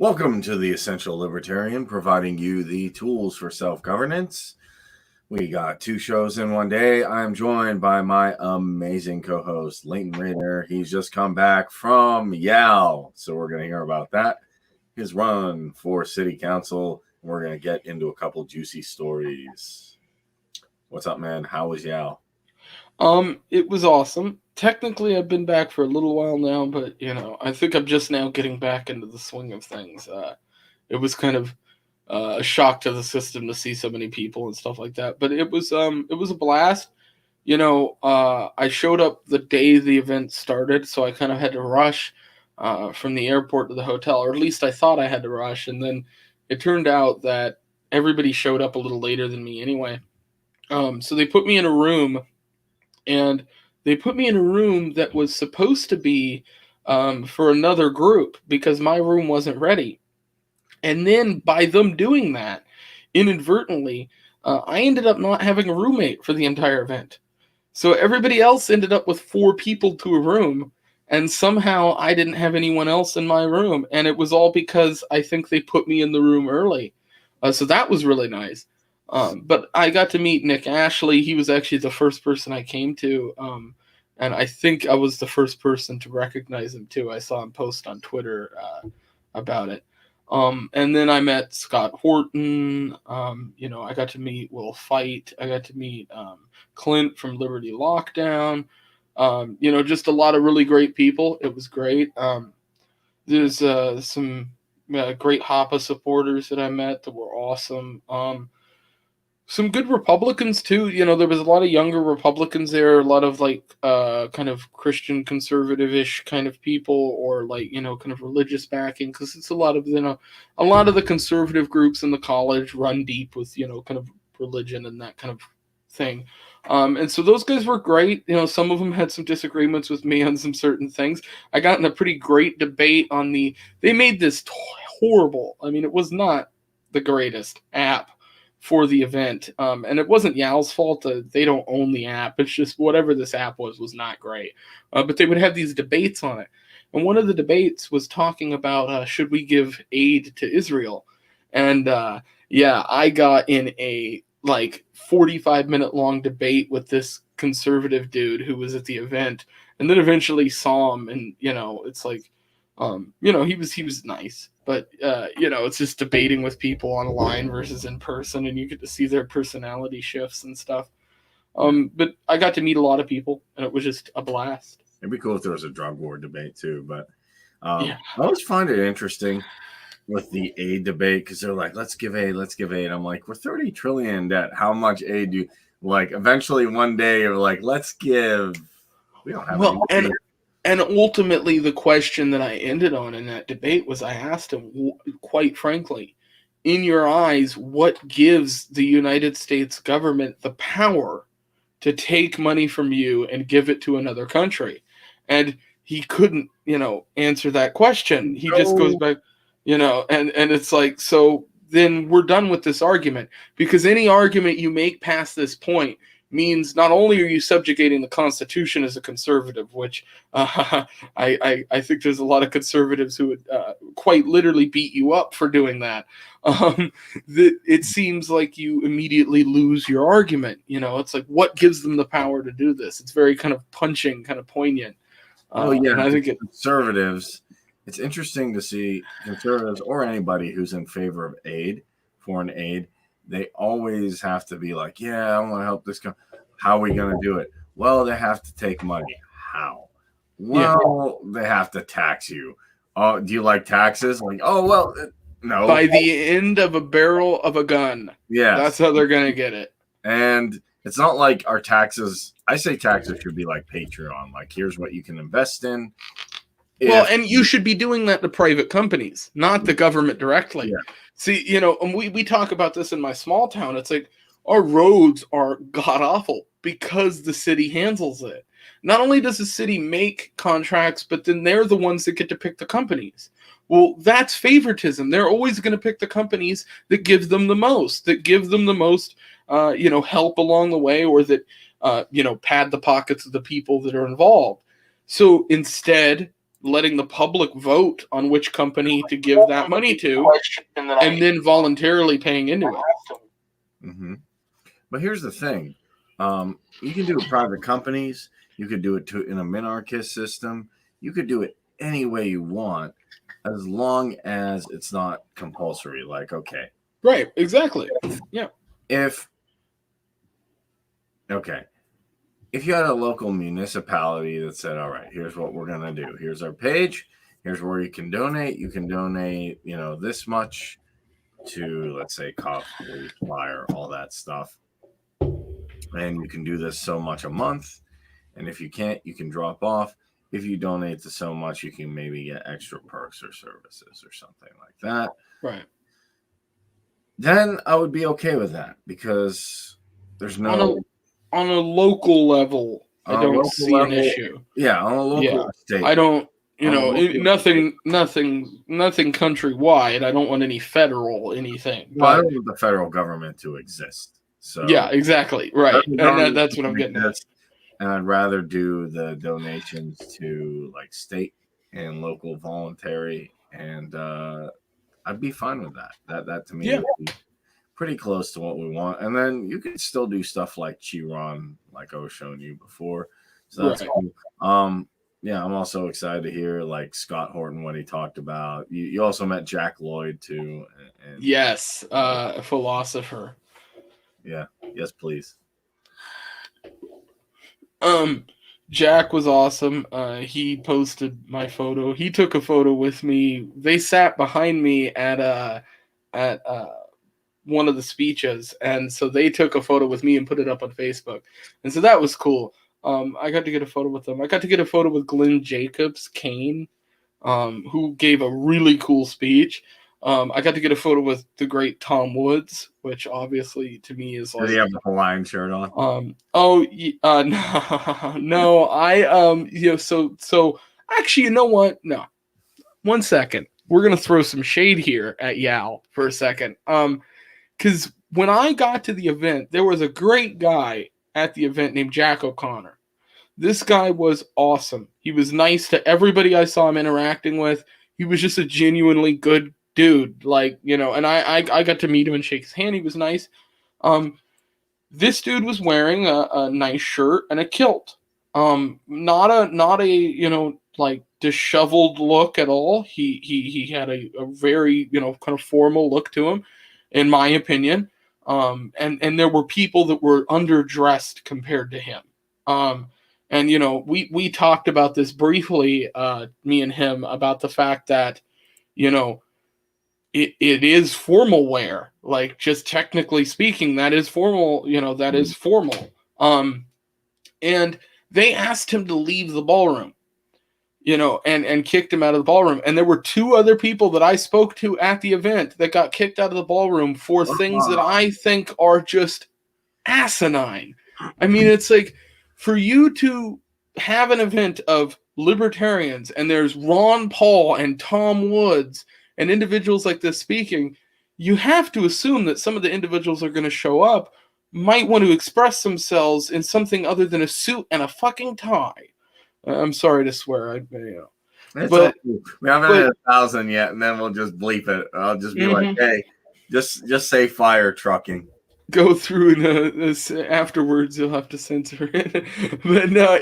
Welcome to the Essential Libertarian, providing you the tools for self-governance. We got 2 shows in one day. I'm joined by my amazing co-host, Leighton Radner. He's just come back from Yale, so we're going to hear about that. His run for city council. We're going to get into a couple juicy stories. What's up, man? How was Yale? It was awesome. Technically, I've been back for a little while now, but I think I'm just now getting back into the swing of things. It was kind of a shock to the system to see so many people and stuff like that, but it was a blast. I showed up the day the event started, so I kind of had to rush from the airport to the hotel, or at least I thought I had to rush, and then it turned out that everybody showed up a little later than me anyway. So they put me in a room. And they put me in a room that was supposed to be for another group because my room wasn't ready. And then by them doing that, inadvertently, I ended up not having a roommate for the entire event. So everybody else ended up with 4 people to a room, and somehow I didn't have anyone else in my room. And it was all because I think they put me in the room early. So that was really nice. But I got to meet Nick Ashley. He was actually the first person I came to. And I think I was the first person to recognize him too. I saw him post on Twitter about it. And then I met Scott Horton. I got to meet Will Fight. I got to meet Clint from Liberty Lockdown. Just a lot of really great people. It was great. There's some great HOPA supporters that I met that were awesome. Some good Republicans too. There was a lot of younger Republicans there, a lot of kind of Christian conservative-ish kind of people, or kind of religious backing, because it's a lot of the conservative groups in the college run deep with kind of religion and that kind of thing. And so those guys were great. Some of them had some disagreements with me on some certain things. I got in a pretty great debate on they made this horrible, it was not the greatest app for the event, and it wasn't Yale's fault. They don't own the app. It's just whatever this app was not great. But they would have these debates on it, and one of the debates was talking about should we give aid to Israel, and I got in a 45-minute long debate with this conservative dude who was at the event, and then eventually saw him, and it's he was nice, but it's just debating with people online versus in person, and you get to see their personality shifts and stuff. But I got to meet a lot of people, and it was just a blast. It'd be cool if there was a drug war debate too, but I always find it interesting with the aid debate, because they're like, let's give aid. I'm like, we're 30 trillion in debt. How much aid do you eventually one day you're like, let's give. We don't have any aid. And ultimately, the question that I ended on in that debate was, I asked him, quite frankly, in your eyes, what gives the United States government the power to take money from you and give it to another country? And he couldn't, answer that question. He just goes back, and it's like, so then we're done with this argument, because any argument you make past this point means not only are you subjugating the Constitution as a conservative, which I think there's a lot of conservatives who would quite literally beat you up for doing that. It seems like you immediately lose your argument. It's like, what gives them the power to do this? It's very kind of punching, kind of poignant. And I think conservatives, it's interesting to see conservatives or anybody who's in favor of aid, foreign aid. They always have to be like, yeah, I want to help this country. How are we going to do it? Well, they have to take money. How? Well, they have to tax you. Oh, do you like taxes? No. By the end of a barrel of a gun. Yeah. That's how they're going to get it. And it's not like our taxes. I say taxes should be like Patreon. Like, here's what you can invest in. And you should be doing that to private companies, not the government directly. Yeah. See, and we talk about this in my small town. It's like, our roads are god-awful because the city handles it. Not only does the city make contracts, but then they're the ones that get to pick the companies. Well, that's favoritism. They're always going to pick the companies that give them the most, help along the way, or that, pad the pockets of the people that are involved. So instead, letting the public vote on which company to give that money to, and then voluntarily paying into it. Mm-hmm. But here's the thing. You can do it private companies. You could do it in a minarchist system. You could do it any way you want, as long as it's not compulsory. Like, okay. Right, exactly. Yeah. If you had a local municipality that said, all right, here's what we're going to do. Here's our page. Here's where you can donate. You can donate, this much to, let's say, coffee, flyer, all that stuff. And you can do this so much a month. And if you can't, you can drop off. If you donate to so much, you can maybe get extra perks or services or something like that. Right. Then I would be okay with that, because there's no... On a local level, I don't see an issue. Yeah, on a local state. I don't, nothing countrywide. I don't want any federal anything. Well, I don't want the federal government to exist. So yeah, exactly. Right. And that's what I'm getting at. And I'd rather do the donations to like state and local voluntary, and I'd be fine with that. That to me would be pretty close to what we want. And then you can still do stuff like Chiron, like I was showing you before. So that's cool. Yeah, I'm also excited to hear like Scott Horton, what he talked about. You also met Jack Lloyd too. And yes, a philosopher. Yeah. Yes, please. Jack was awesome. He posted my photo. He took a photo with me. They sat behind me at one of the speeches, and so they took a photo with me and put it up on Facebook, and so that was cool. I got to get a photo with them. I got to get a photo with Glenn Jacobs Kane, who gave a really cool speech. I got to get a photo with the great Tom Woods, which obviously to me is like... Did he have the Hawaiian shirt on? No. So actually, you know what? No. 1 second. We're going to throw some shade here at Yao for a second. Because when I got to the event, there was a great guy at the event named Jack O'Connor. This guy was awesome. He was nice to everybody I saw him interacting with. He was just a genuinely good dude. And I got to meet him and shake his hand. He was nice. This dude was wearing a nice shirt and a kilt. Not a disheveled look at all. He had a very, kind of formal look to him, in my opinion. And there were people that were underdressed compared to him. We talked about this briefly, me and him, about the fact that, it is formal wear. Like, just technically speaking, that is formal, that is formal. And they asked him to leave the ballroom, and kicked him out of the ballroom. And there were 2 other people that I spoke to at the event that got kicked out of the ballroom for things that I think are just asinine. I mean, it's like, for you to have an event of libertarians, and there's Ron Paul and Tom Woods and individuals like this speaking, you have to assume that some of the individuals that are going to show up might want to express themselves in something other than a suit and a fucking tie. I'm sorry to swear. But we haven't hit 1,000 yet, and then we'll just bleep it. I'll just be like, hey, just say fire trucking. Go through this afterwards. You'll have to censor it. But no,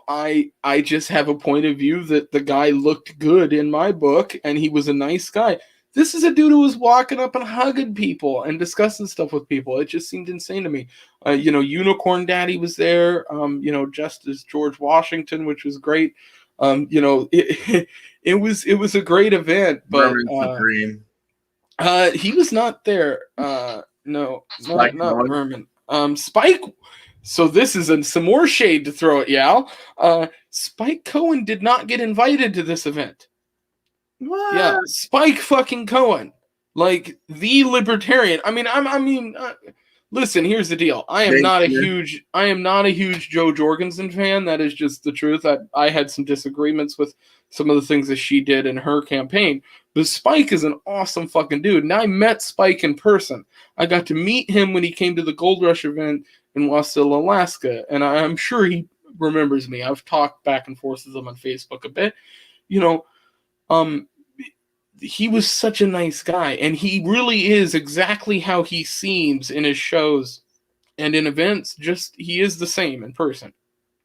I just have a point of view that the guy looked good in my book, and he was a nice guy. This is a dude who was walking up and hugging people and discussing stuff with people. It just seemed insane to me. Unicorn Daddy was there. Justice George Washington, which was great. It was a great event, but he was not there. No, not Merman. Spike. So this is some more shade to throw at Yao. Spike Cohen did not get invited to this event. What? Yeah, Spike fucking Cohen, like the libertarian. Listen, here's the deal. I am not a huge Jo Jorgensen fan. That is just the truth. I had some disagreements with some of the things that she did in her campaign. But Spike is an awesome fucking dude. And I met Spike in person. I got to meet him when he came to the Gold Rush event in Wasilla, Alaska. And I'm sure he remembers me. I've talked back and forth with him on Facebook a bit. You know, he was such a nice guy, and he really is exactly how he seems in his shows and in events. Just he is the same in person.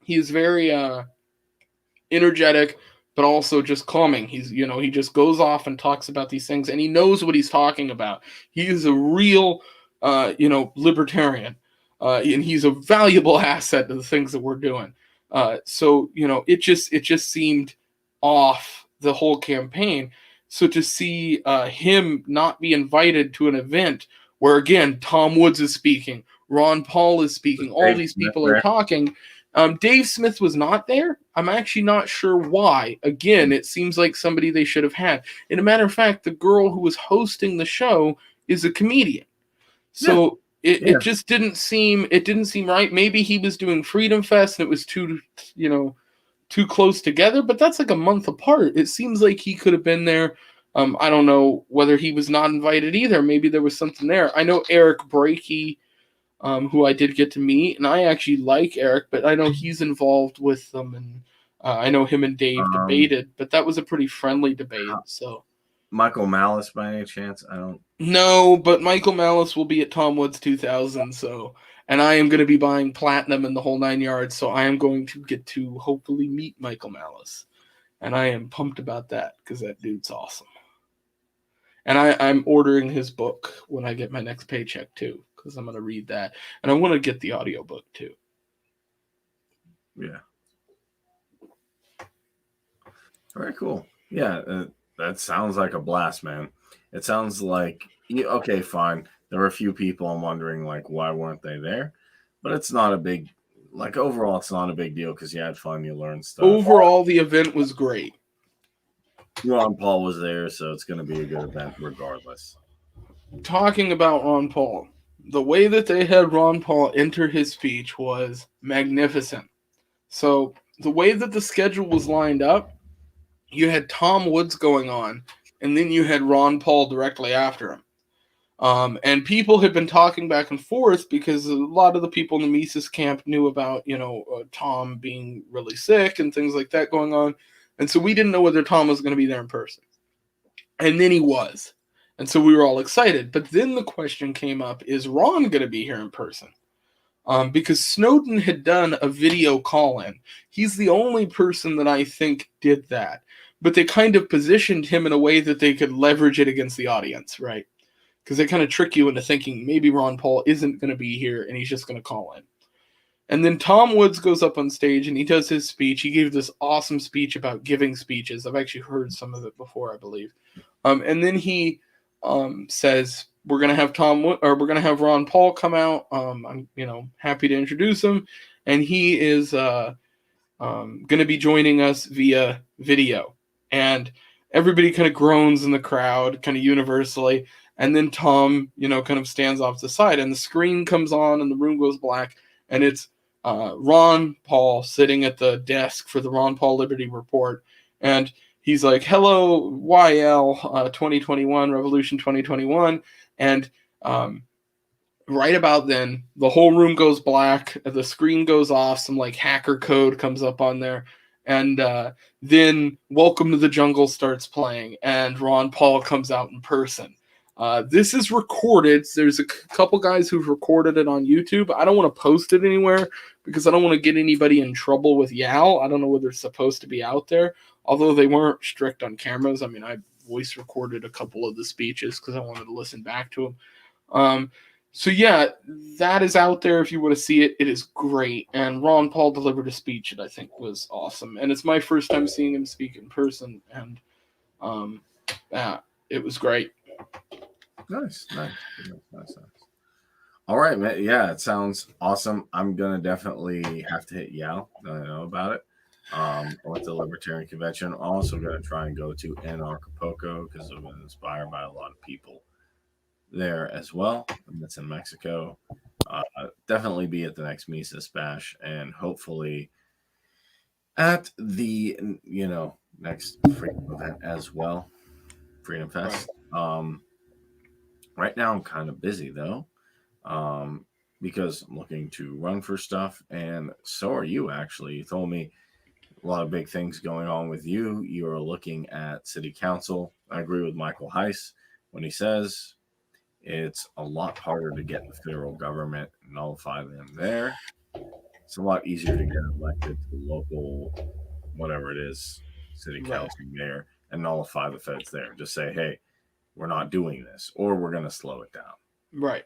He is very energetic, but also just calming. He's, he just goes off and talks about these things, and he knows what he's talking about. He is a real, libertarian, and he's a valuable asset to the things that we're doing. So it just seemed off the whole campaign. So to see him not be invited to an event where, again, Tom Woods is speaking, Ron Paul is speaking, all these people are talking. Dave Smith was not there. I'm actually not sure why. Again, it seems like somebody they should have had. And a matter of fact, the girl who was hosting the show is a comedian. So it just didn't seem right. Maybe he was doing Freedom Fest and it was too close together, but that's like a month apart. It seems like he could have been there. I don't know whether he was not invited either. Maybe there was something there. I know Eric Brakey, who I did get to meet, and I actually like Eric, but I know he's involved with them, and I know him and Dave debated, but that was a pretty friendly debate. So, Michael Malice, by any chance? I don't. No, but Michael Malice will be at Tom Woods 2000, so, and I am going to be buying platinum and the whole 9 yards, so I am going to get to hopefully meet Michael Malice, and I am pumped about that because that dude's awesome. And I'm ordering his book when I get my next paycheck too, because I'm going to read that. And I want to get the audiobook too. Yeah. Very cool. Yeah, that sounds like a blast, man. It sounds like, okay, fine. There were a few people I'm wondering, like, why weren't they there? But it's not a big, overall, it's not a big deal because you had fun, you learned stuff. Overall, the event was great. Ron Paul was there, so it's going to be a good event regardless. Talking about Ron Paul, the way that they had Ron Paul enter his speech was magnificent. So the way that the schedule was lined up, you had Tom Woods going on, and then you had Ron Paul directly after him. And people had been talking back and forth because a lot of the people in the Mises camp knew about, Tom being really sick and things like that going on. And so we didn't know whether Tom was going to be there in person. And then he was. And so we were all excited. But then the question came up, is Ron going to be here in person? Because Snowden had done a video call-in. He's the only person that I think did that. But they kind of positioned him in a way that they could leverage it against the audience, right? Because they kind of trick you into thinking maybe Ron Paul isn't going to be here and he's just going to call in. And then Tom Woods goes up on stage and he does his speech. He gave this awesome speech about giving speeches. I've actually heard some of it before, I believe. And then he says, we're going to have Ron Paul come out. I'm, happy to introduce him. And he is going to be joining us via video. And everybody kind of groans in the crowd, kind of universally. And then Tom, kind of stands off to the side and the screen comes on and the room goes black. And it's Ron Paul sitting at the desk for the Ron Paul Liberty Report. And he's like, hello, YL 2021, Revolution 2021. And right about then, the whole room goes black. The screen goes off. Some hacker code comes up on there. And then Welcome to the Jungle starts playing. And Ron Paul comes out in person. This is recorded. There's a couple guys who've recorded it on YouTube. I don't want to post it anywhere because I don't want to get anybody in trouble with YAL. I don't know whether it's supposed to be out there, although they weren't strict on cameras. I mean, I voice recorded a couple of the speeches because I wanted to listen back to them. So yeah, that is out there if you want to see it. It is great. And Ron Paul delivered a speech that I think was awesome. And it's my first time seeing him speak in person. And it was great. Nice. All right, man. Yeah, it sounds awesome. I'm gonna definitely have to hit Yao. I know about it. I went to the Libertarian Convention. I'm also gonna try and go to Acapulco because I've been inspired by a lot of people there as well. And that's in Mexico. Definitely be at the next Mises Bash and hopefully at the next Freedom event as well. Freedom Fest. Right now I'm kind of busy though. because I'm looking to run for stuff, and so are you, actually. You told me a lot of big things going on with you. You're looking at city council. I agree with Michael Heiss when he says it's a lot harder to get the federal government and nullify them there. It's a lot easier to get elected to local, whatever it is, city council, mayor, and nullify the feds there. Just say, hey, we're not doing this, or we're going to slow it down. Right.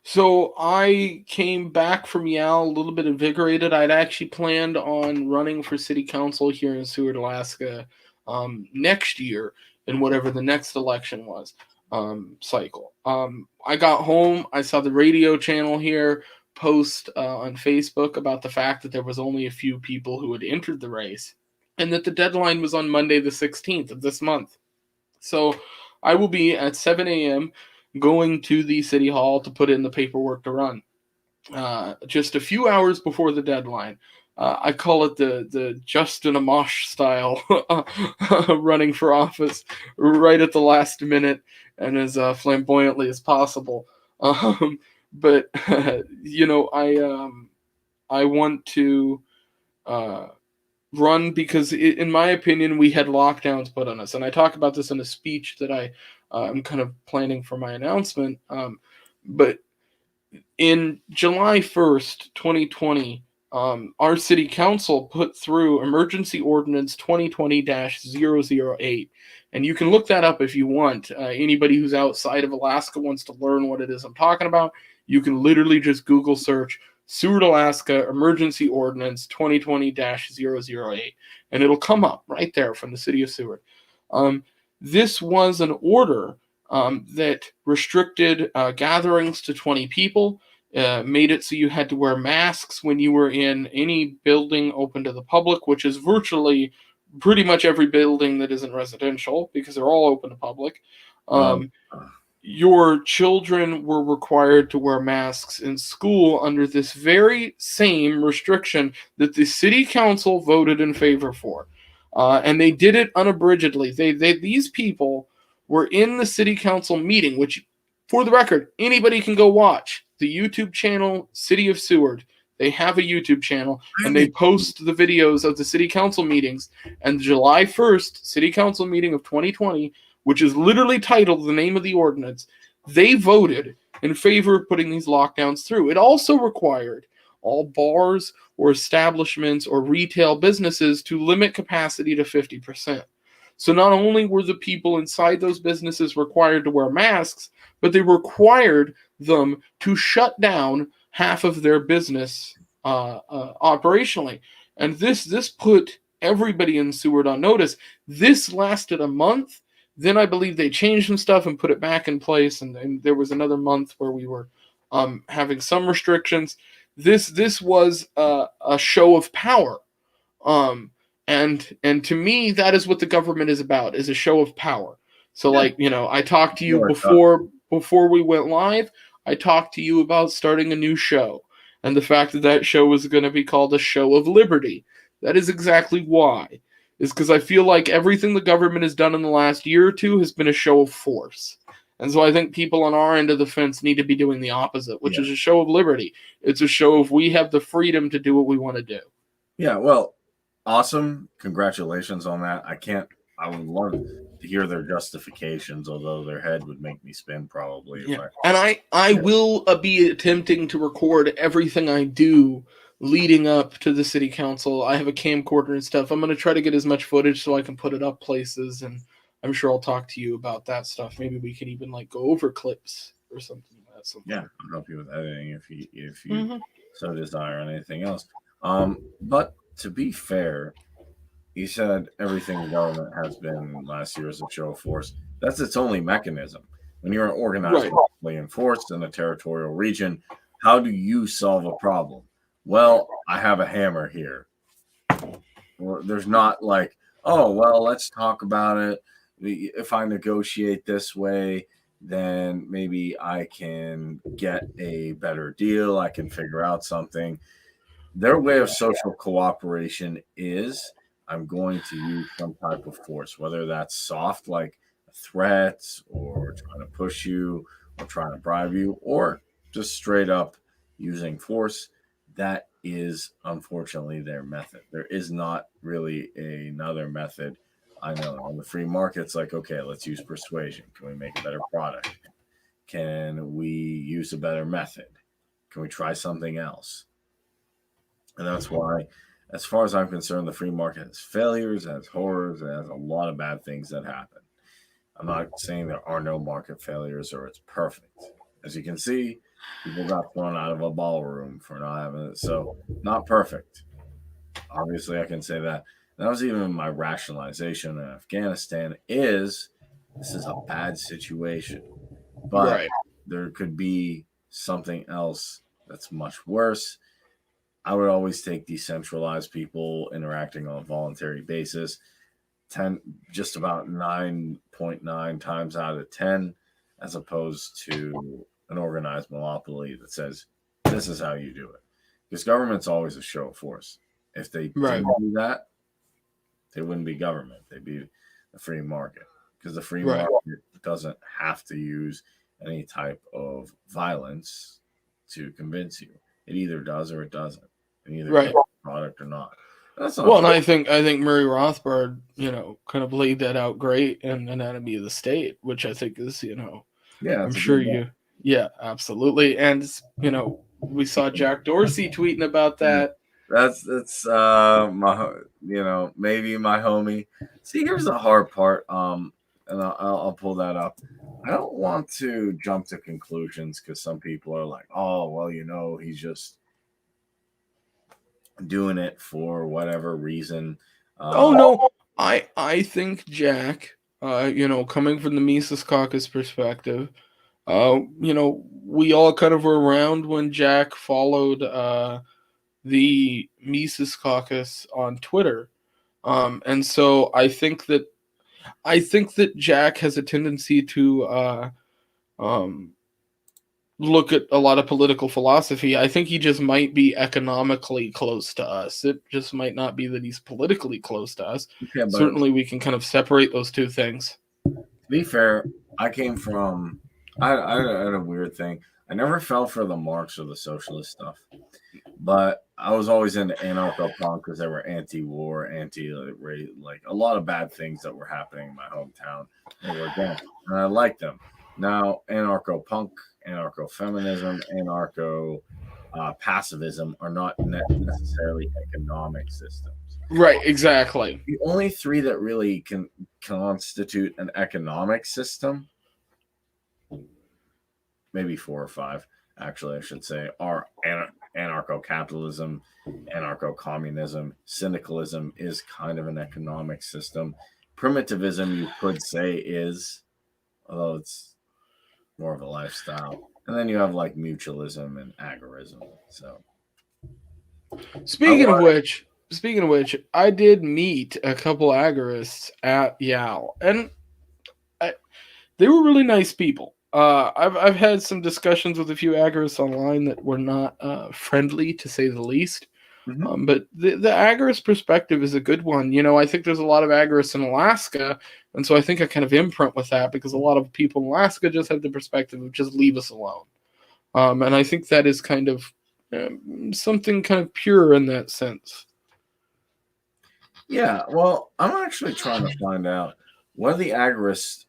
So I came back from Yale a little bit invigorated. I'd actually planned on running for city council here in Seward, Alaska, next year in whatever the next election was cycle. I got home. I saw the radio channel here post on Facebook about the fact that there was only a few people who had entered the race, and that the deadline was on Monday the 16th of this month. So I will be at 7 a.m. going to the city hall to put in the paperwork to run. Just a few hours before the deadline. I call it the Justin Amash style running for office right at the last minute and as flamboyantly as possible. But you know, I want to run because, in my opinion, we had lockdowns put on us, and I talk about this in a speech that I'm kind of planning for my announcement. But in July 1st, 2020, our city council put through Emergency Ordinance 2020-008. And you can look that up if you want. Anybody who's outside of Alaska wants to learn what it is I'm talking about, you can literally just Google search Seward, Alaska Emergency Ordinance 2020-008. And it'll come up right there from the city of Seward. This was an order that restricted gatherings to 20 people, made it so you had to wear masks when you were in any building open to the public, which is virtually pretty much every building that isn't residential, because they're all open to public. Your children were required to wear masks in school under this very same restriction that the city council voted in favor for. And they did it unabridgedly. These people were in the city council meeting, which, for the record, anybody can go watch. The YouTube channel, City of Seward. They have a YouTube channel, and they post the videos of the city council meetings. And July 1st, city council meeting of 2020, which is literally titled the name of the ordinance, they voted in favor of putting these lockdowns through. It also required all bars or establishments or retail businesses to limit capacity to 50%. So not only were the people inside those businesses required to wear masks, but they required them to shut down half of their business operationally. And this put everybody in Seward on notice. This lasted a month. Then I believe they changed some stuff and put it back in place. And there was another month where we were having some restrictions. This was a show of power. And to me, that is what the government is about, is a show of power. So, like, you know, I talked to you before we went live. I talked to you about starting a new show, and the fact that that show was going to be called a show of liberty. That is exactly why. Is because I feel like everything the government has done in the last year or two has been a show of force. And so I think people on our end of the fence need to be doing the opposite, which is a show of liberty. It's a show of we have the freedom to do what we want to do. Yeah, well, awesome. Congratulations on that. I would love to hear their justifications, although their head would make me spin probably. Yeah. And I will be attempting to record everything I do leading up to the city council. I have a camcorder and stuff. I'm going to try to get as much footage so I can put it up places, and I'm sure I'll talk to you about that stuff. Maybe we can even like go over clips or something like that. Yeah, I'll help you with editing if you so desire, and anything else. But to be fair, you said everything the government has been last year as a show of force. That's its only mechanism. When you're an organized, lawfully enforced in a territorial region, how do you solve a problem? Well, I have a hammer here. Well, there's not like, oh, well, let's talk about it. If I negotiate this way, then maybe I can get a better deal. I can figure out something. Their way of social cooperation is I'm going to use some type of force, whether that's soft, like threats or trying to push you or trying to bribe you, or just straight up using force. That is unfortunately their method. There is not really another method. I know on the free market, it's like, okay, let's use persuasion. Can we make a better product? Can we use a better method? Can we try something else? And that's why, as far as I'm concerned, the free market has failures, has horrors, it has a lot of bad things that happen. I'm not saying there are no market failures or it's perfect. As you can see, people got thrown out of a ballroom for not having it. So, not perfect. Obviously, I can say that. That was even my rationalization in Afghanistan is this is a bad situation. But Right. there could be something else that's much worse. I would always take decentralized people interacting on a voluntary basis. Just about 9.9 times out of 10, as opposed to an organized monopoly that says this is how you do it. Because government's always a show of force. If they didn't do that, they wouldn't be government. They'd be the free market. Because the free market doesn't have to use any type of violence to convince you. It either does or it doesn't. It either does the product or not. That's not and I think Murray Rothbard, kind of laid that out great in Anatomy of the State, which I think is, I'm sure yeah, absolutely. And we saw Jack Dorsey tweeting about that. That's my maybe my homie. See, here's the hard part. And I'll pull that up. I don't want to jump to conclusions because some people are like, oh, well, he's just doing it for whatever reason. Oh no, I think Jack, coming from the Mises Caucus perspective, we all kind of were around when Jack followed the Mises Caucus on Twitter, and so I think that Jack has a tendency to look at a lot of political philosophy. I think he just might be economically close to us. It just might not be that he's politically close to us. Okay, certainly, we can kind of separate those two things. To be fair, I came from I had a weird thing. I never fell for the Marx or the socialist stuff, but I was always into anarcho-punk because they were anti-war, anti-race, like a lot of bad things that were happening in my hometown. They were against, and I liked them. Now, anarcho-punk, anarcho-feminism, anarcho-pacifism are not necessarily economic systems. Right, exactly. The only three that really can constitute an economic system, maybe 4 or 5, actually, I should say, are anarcho-capitalism, anarcho-communism. Syndicalism is kind of an economic system. Primitivism, you could say, is, although it's more of a lifestyle. And then you have like mutualism and agorism. So, speaking of which, I did meet a couple agorists at Yale, and they were really nice people. I've had some discussions with a few agorists online that were not friendly, to say the least. Mm-hmm. But the agorist perspective is a good one. I think there's a lot of agorists in Alaska, and so I think I kind of imprint with that because a lot of people in Alaska just have the perspective of just leave us alone. And I think that is kind of something kind of pure in that sense. Yeah, well, I'm actually trying to find out what are the agorists,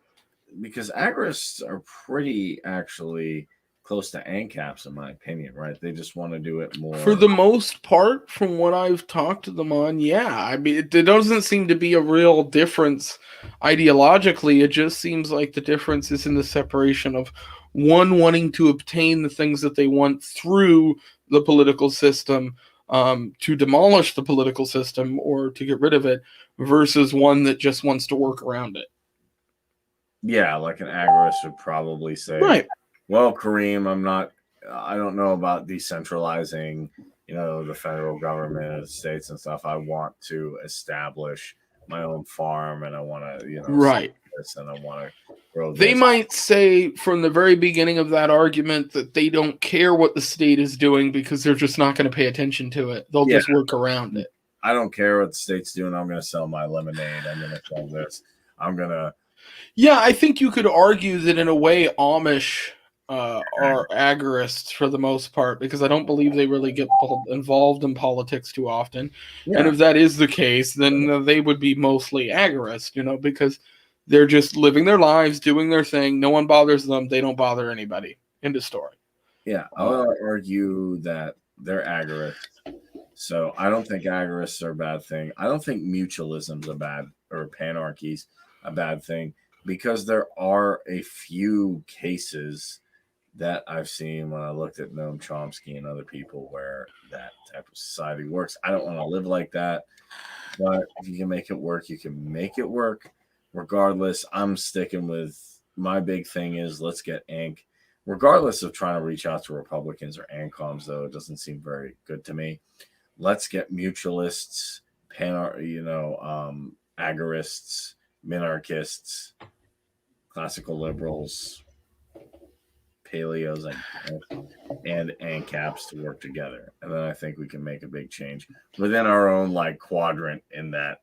because agorists are pretty actually close to ANCAPs in my opinion, right? They just want to do it more. For the most part, from what I've talked to them on, yeah. I mean, it doesn't seem to be a real difference ideologically. It just seems like the difference is in the separation of one wanting to obtain the things that they want through the political system, to demolish the political system or to get rid of it, versus one that just wants to work around it. Yeah, like an agorist would probably say, right. Well, Kareem, I don't know about decentralizing, the federal government, the states and stuff. I want to establish my own farm and I want to, right. This and I want to grow this. They might say from the very beginning of that argument that they don't care what the state is doing because they're just not going to pay attention to it. They'll just work around it. I don't care what the state's doing. I'm going to sell my lemonade. I'm going to sell this. I'm going to. Yeah, I think you could argue that in a way Amish are agorists for the most part, because I don't believe they really get involved in politics too often. Yeah. And if that is the case, then they would be mostly agorist, because they're just living their lives, doing their thing. No one bothers them. They don't bother anybody. End of story. Yeah, I would argue that they're agorists. So I don't think agorists are a bad thing. I don't think mutualism's a bad, or panarchy's a bad thing, because there are a few cases that I've seen when I looked at Noam Chomsky and other people where that type of society works. I don't want to live like that, but if you can make it work, you can make it work. Regardless, I'm sticking with my big thing is let's get Inc. Regardless of trying to reach out to Republicans or ANCOMs, though, it doesn't seem very good to me. Let's get mutualists, agorists, minarchists, classical liberals, paleos, and ANCAPs to work together. And then I think we can make a big change within our own quadrant in that.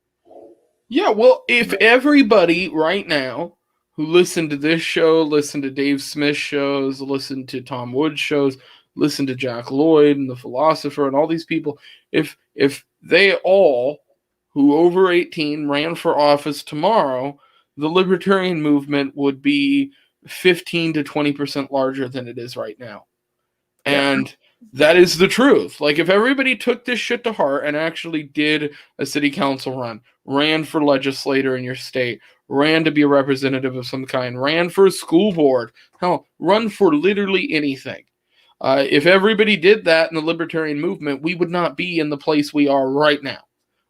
Yeah, well, if everybody right now who listened to this show, listened to Dave Smith's shows, listened to Tom Wood's shows, listened to Jack Lloyd and The Philosopher and all these people, if they all who over 18 ran for office tomorrow, the Libertarian Movement would be 15 to 20% larger than it is right now. And that is the truth. If everybody took this shit to heart and actually did a city council run, ran for legislator in your state, ran to be a representative of some kind, ran for a school board, hell, run for literally anything. If everybody did that in the Libertarian Movement, we would not be in the place we are right now.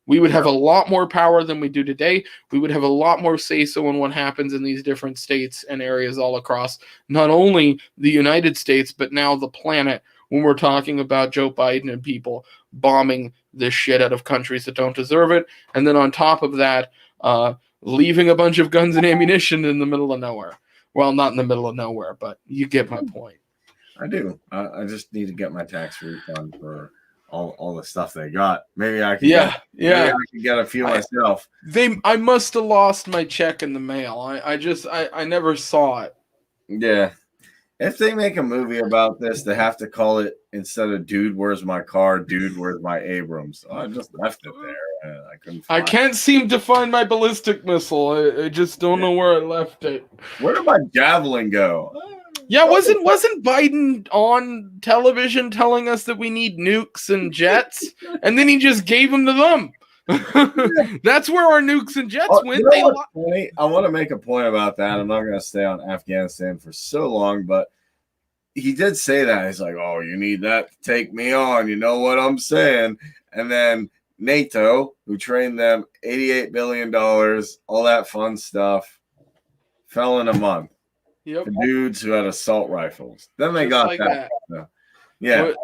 We would have a lot more power than we do today. We would have a lot more say-so in what happens in these different states and areas all across not only the United States, but now the planet, when we're talking about Joe Biden and people bombing this shit out of countries that don't deserve it. And then on top of that, leaving a bunch of guns and ammunition in the middle of nowhere. Well, not in the middle of nowhere, but you get my point. I do. I just need to get my tax refund for all the stuff they got. Maybe I can. Maybe I can get a few myself. I must have lost my check in the mail. I never saw it. Yeah. If they make a movie about this, they have to call it, instead of "Dude, Where's My Car?" "Dude, Where's My Abrams?" I just left it there. I couldn't. I can't seem to find my ballistic missile. I just don't know where I left it. Where did my javelin go? Yeah, wasn't Biden on television telling us that we need nukes and jets, and then he just gave them to them? That's where our nukes and jets went. I want to make a point about that. I'm not going to stay on Afghanistan for so long, but he did say that. He's like, "Oh, you need that to take me on. You know what I'm saying?" And then NATO, who trained them, $88 billion, all that fun stuff, fell in a month. Yep. The dudes who had assault rifles. Then they got that. So, yeah. Well,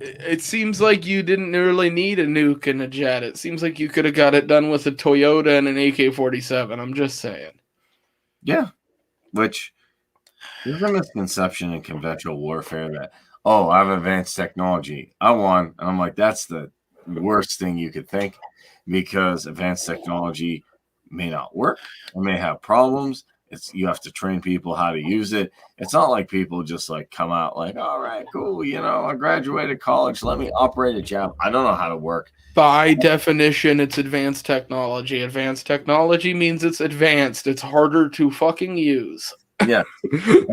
it seems like you didn't really need a nuke and a jet. It seems like you could have got it done with a Toyota and an AK-47. I'm just saying. Yeah. Which, there's a misconception in conventional warfare that, I have advanced technology. I won. And I'm like, that's the worst thing you could think, because advanced technology may not work. It may have problems. You have to train people how to use it. It's not like people just come out all right, cool. I graduated college. Let me operate a jab. I don't know how to work. By definition, it's advanced technology. Advanced technology means it's advanced. It's harder to fucking use. Yeah.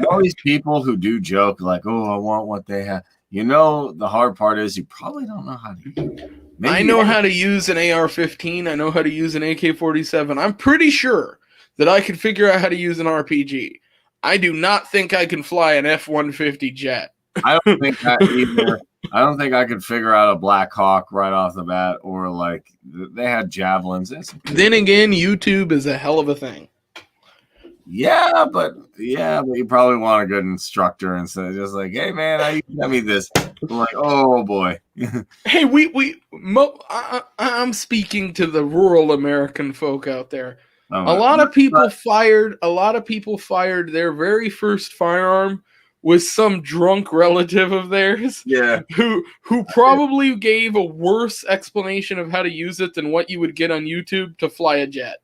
All these people who do joke I want what they have. The hard part is you probably don't know how to use it. I know how to use an AR-15. I know how to use an AK-47. I'm pretty sure that I could figure out how to use an RPG. I do not think I can fly an F-150 jet. I don't think that either. I don't think I could figure out a Black Hawk right off the bat, or they had javelins. Then again, YouTube is a hell of a thing. Yeah, but you probably want a good instructor instead of just hey man, how you tell me this? I'm like, oh boy. Hey, I'm speaking to the rural American folk out there. A lot of people fired their very first firearm with some drunk relative of theirs. Yeah. Who probably gave a worse explanation of how to use it than what you would get on YouTube to fly a jet.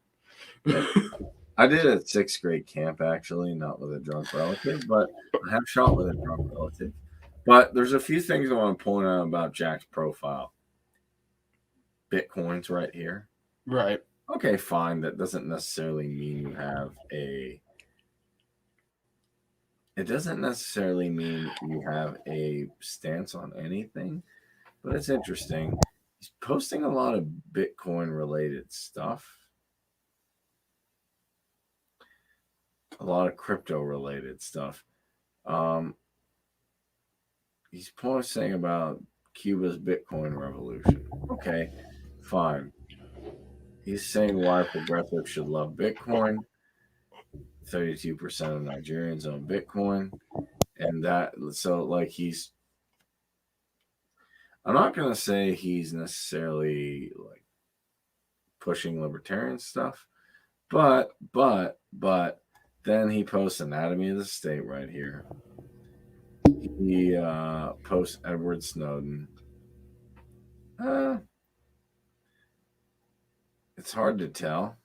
I did at 6th grade camp, actually, not with a drunk relative, but I have shot with a drunk relative. But there's a few things I want to point out about Jack's profile. Bitcoin's right here. Right. Okay, fine. That doesn't necessarily mean you have it doesn't necessarily mean you have a stance on anything, but it's interesting. He's posting a lot of Bitcoin related stuff, a lot of crypto related stuff. He's posting about Cuba's Bitcoin revolution. Okay, fine. He's saying why progressives should love Bitcoin. 32% of Nigerians own Bitcoin. And that, so like I'm not going to say he's necessarily like pushing libertarian stuff, but then he posts Anatomy of the State right here. He posts Edward Snowden. It's hard to tell.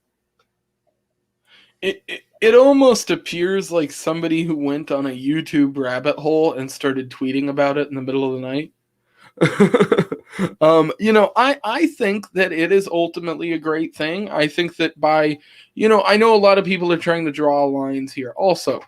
It almost appears like somebody who went on a YouTube rabbit hole and started tweeting about it in the middle of the night. I think that it is ultimately a great thing. I think that I know a lot of people are trying to draw lines here. Also,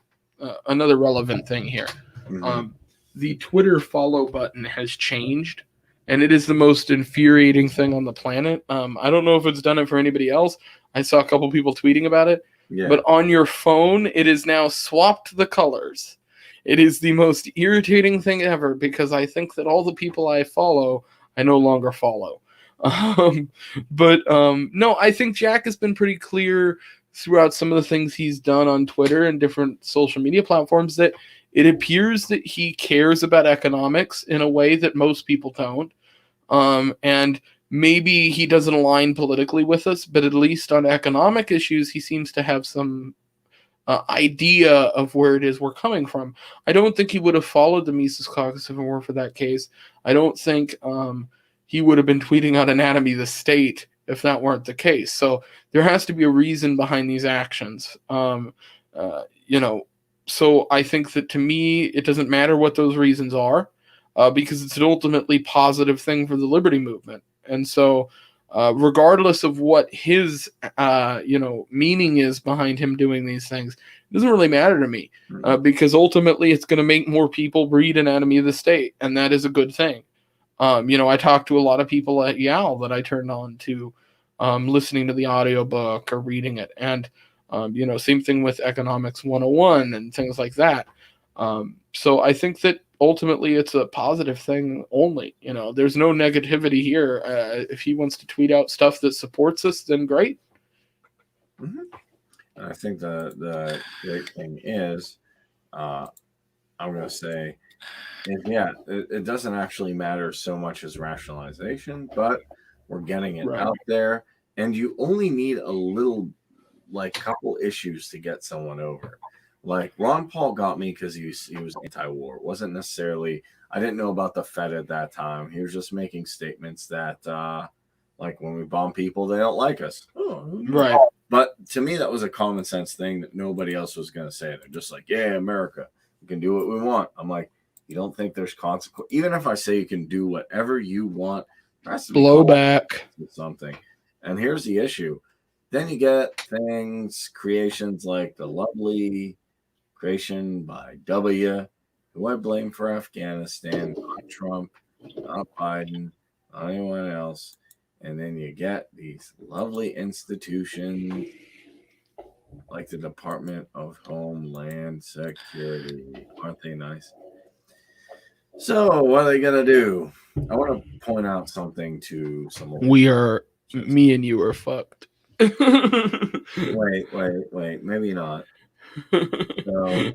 another relevant thing here. Mm-hmm. The Twitter follow button has changed, and it is the most infuriating thing on the planet. I don't know if it's done it for anybody else. I saw a couple people tweeting about it. Yeah. But on your phone, it is now swapped the colors. It is the most irritating thing ever because I think that all the people I follow, I no longer follow. No, I think Jack has been pretty clear throughout some of the things he's done on Twitter and different social media platforms that it appears that he cares about economics in a way that most people don't. And maybe he doesn't align politically with us, but at least on economic issues, he seems to have some idea of where it is we're coming from. I don't think he would have followed the Mises Caucus if it weren't for that case. I don't think he would have been tweeting out Anatomy of the State if that weren't the case. So there has to be a reason behind these actions. So I think that to me, it doesn't matter what those reasons are. Because it's an ultimately positive thing for the liberty movement. And so, regardless of what his, meaning is behind him doing these things, it doesn't really matter to me because ultimately it's going to make more people read Anatomy of the State, and that is a good thing. I talked to a lot of people at Yale that I turned on to listening to the audiobook or reading it. And, same thing with Economics 101 and things like that. So I think that ultimately it's a positive thing only. There's no negativity here. If he wants to tweet out stuff that supports us, then great. Mm-hmm. I think the great thing is, I'm going to say, it doesn't actually matter so much as rationalization, but we're getting it out there, and you only need a little, couple issues to get someone over. Like Ron Paul got me because he was anti-war. It wasn't necessarily, I didn't know about the Fed at that time. He was just making statements that, when we bomb people, they don't like us. Right. But to me, that was a common sense thing that nobody else was going to say. They're just like, yeah, America, we can do what we want. I'm like, you don't think there's consequence? Even if I say you can do whatever you want, there has to be blowback with something. And here's the issue. Then you get creations like the lovely creation by W, who I blame for Afghanistan, not Trump, not Biden, not anyone else. And then you get these lovely institutions like the Department of Homeland Security. Aren't they nice? So what are they going to do? I want to point out something to someone. Me and you are fucked. Wait. Maybe not. So,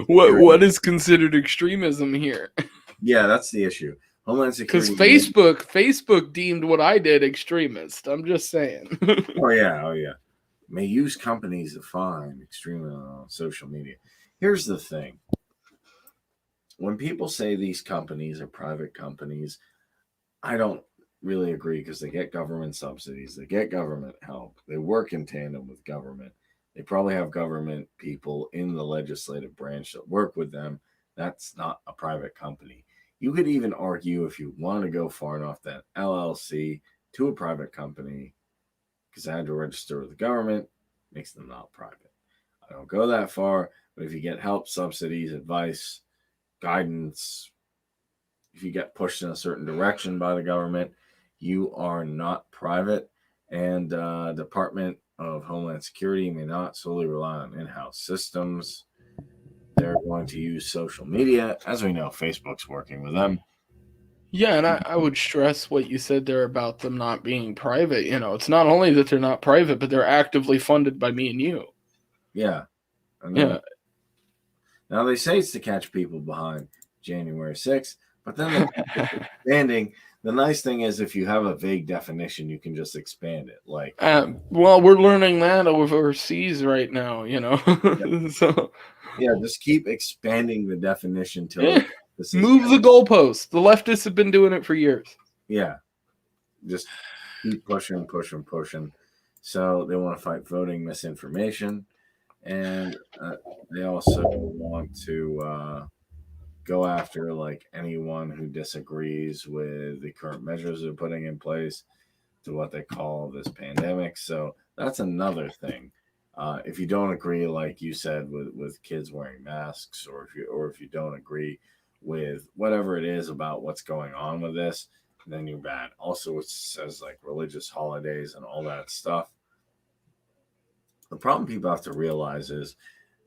what is considered extremism here? Yeah, that's the issue. Homeland Security. Because Facebook deemed what I did extremist. I'm just saying. Oh yeah. May use companies to find extremism on social media. Here's the thing. When people say these companies are private companies, I don't really agree because they get government subsidies, they get government help, they work in tandem with government. They probably have government people in the legislative branch that work with them. That's not a private company. You could even argue, if you want to go far enough, that LLC to a private company, because I had to register with the government, makes them not private. I don't go that far, but if you get help, subsidies, advice, guidance, if you get pushed in a certain direction by the government, you are not private. And Department of Homeland Security may not solely rely on in-house systems. They're going to use social media. As we know, Facebook's working with them. Yeah, and I would stress what you said there about them not being private. You know, it's not only that they're not private, but they're actively funded by me and you. Yeah. Yeah. Now they say it's to catch people behind January 6th, but then they keep expanding. The nice thing is, if you have a vague definition, you can just expand it. Like, well, we're learning that overseas right now, you know. Yeah. So yeah, just keep expanding the definition till this is move the goalposts. The leftists have been doing it for years. Yeah, just keep pushing. So they want to fight voting misinformation, and they also want to go after like anyone who disagrees with the current measures they're putting in place to what they call this pandemic. So that's another thing. If you don't agree, like you said, with kids wearing masks, or if you don't agree with whatever it is about what's going on with this, then you're bad. Also, it says like religious holidays and all that stuff. The problem people have to realize is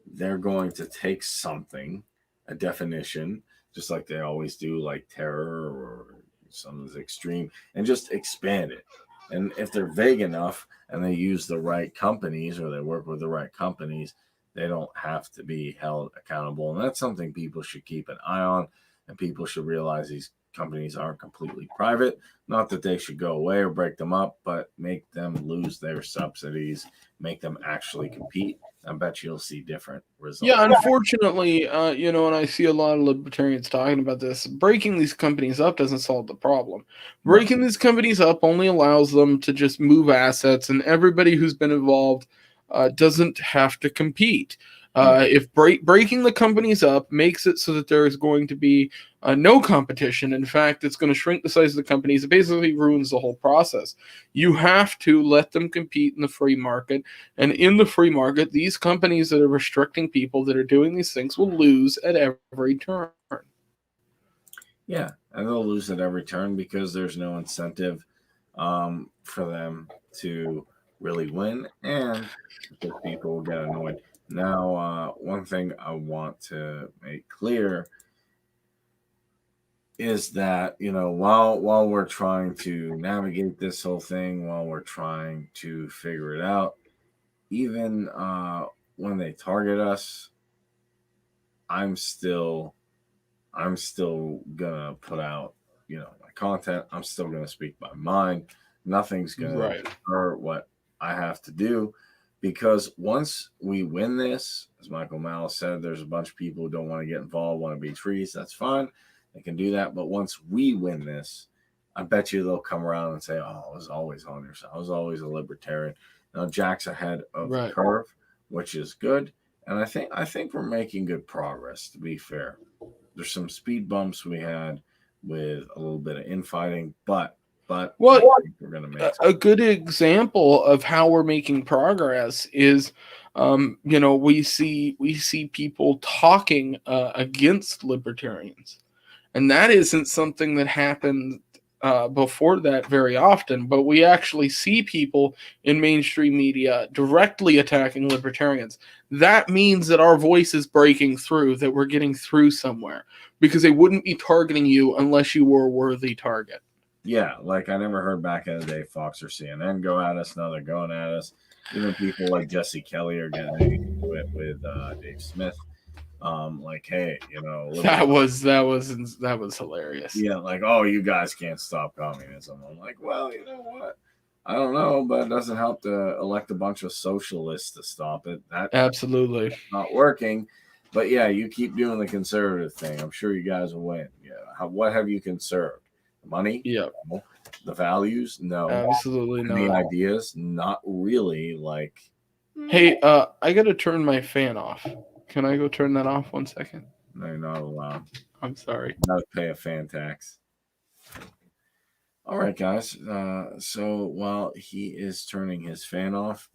they're going to take something, a definition, just like they always do, like terror or something's extreme, and just expand it. And if they're vague enough and they use the right companies or they work with the right companies, they don't have to be held accountable. And that's something people should keep an eye on. And people should realize these companies aren't completely private. Not that they should go away or break them up, but make them lose their subsidies, make them actually compete. I bet you'll see different results. Yeah, unfortunately, you know, and I see a lot of libertarians talking about this. Breaking these companies up doesn't solve the problem. Breaking these companies up only allows them to just move assets, and everybody who's been involved doesn't have to compete. If breaking the companies up makes it so that there is going to be no competition, in fact, it's going to shrink the size of the companies. It basically ruins the whole process. You have to let them compete in the free market. And in the free market, these companies that are restricting people that are doing these things will lose at every turn. Yeah, and they'll lose at every turn because there's no incentive for them to really win, and because people will get annoyed. Now, one thing I want to make clear is that, you know, while we're trying to navigate this whole thing, while we're trying to figure it out, even when they target us, I'm still gonna put out, you know, my content. I'm still gonna speak my mind. Nothing's gonna hurt what I have to do, because once we win this, as Michael Malice said, there's a bunch of people who don't want to get involved, want to be trees. That's fine. They can do that. But once we win this, I bet you they'll come around and say, oh, I was always on your side. I was always a libertarian. Now Jack's ahead of the curve, which is good. And I think we're making good progress, to be fair. There's some speed bumps we had with a little bit of infighting, but well, we're going to make a good example of how we're making progress is, you know, we see people talking against libertarians, and that isn't something that happened before that very often. But we actually see people in mainstream media directly attacking libertarians. That means that our voice is breaking through, that we're getting through somewhere, because they wouldn't be targeting you unless you were a worthy target. Yeah, like I never heard back in the day Fox or CNN go at us. Now they're going at us. Even people like Jesse Kelly are getting with Dave Smith. Like, hey, you know, that was hilarious. Yeah, like, oh, you guys can't stop communism. I'm like, well, you know what? I don't know, but it doesn't help to elect a bunch of socialists to stop it. Absolutely that's not working. But yeah, you keep doing the conservative thing. I'm sure you guys will win. Yeah, what have you conserved? Money? Yeah. No. The values? No. Absolutely and not. The ideas? Not really. Like, Hey, I gotta turn my fan off. Can I go turn that off 1 second? No, you're not allowed. I'm sorry. You gotta pay a fan tax. All right, guys. So while he is turning his fan off,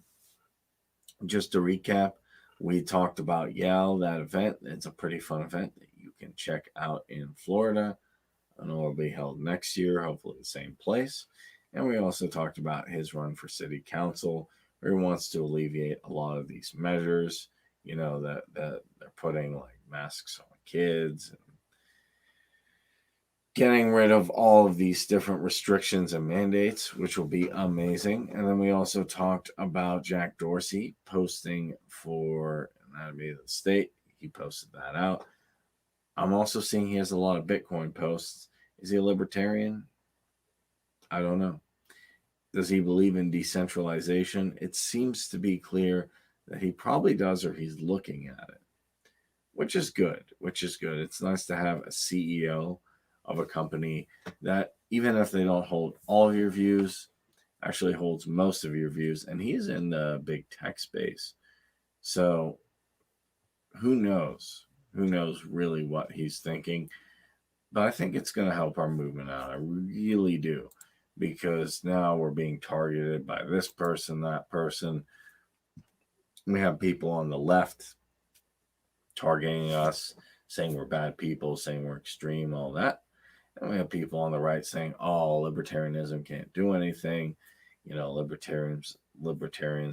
just to recap, we talked about Yale, that event. It's a pretty fun event that you can check out in Florida. I know it'll be held next year, hopefully the same place. And we also talked about his run for city council, where he wants to alleviate a lot of these measures, that they're putting, like masks on kids and getting rid of all of these different restrictions and mandates, which will be amazing. And then we also talked about Jack Dorsey posting for Anatomy of the State. He posted that out. I'm also seeing he has a lot of Bitcoin posts. Is he a libertarian? I don't know. Does he believe in decentralization? It seems to be clear that he probably does, or he's looking at it, which is good. It's nice to have a CEO of a company that, even if they don't hold all of your views, actually holds most of your views. And he's in the big tech space. So who knows? Who knows really what he's thinking? But I think it's going to help our movement out. I really do. Because now we're being targeted by this person, that person. We have people on the left targeting us, saying we're bad people, saying we're extreme, all that. And we have people on the right saying, oh, libertarianism can't do anything. Libertarians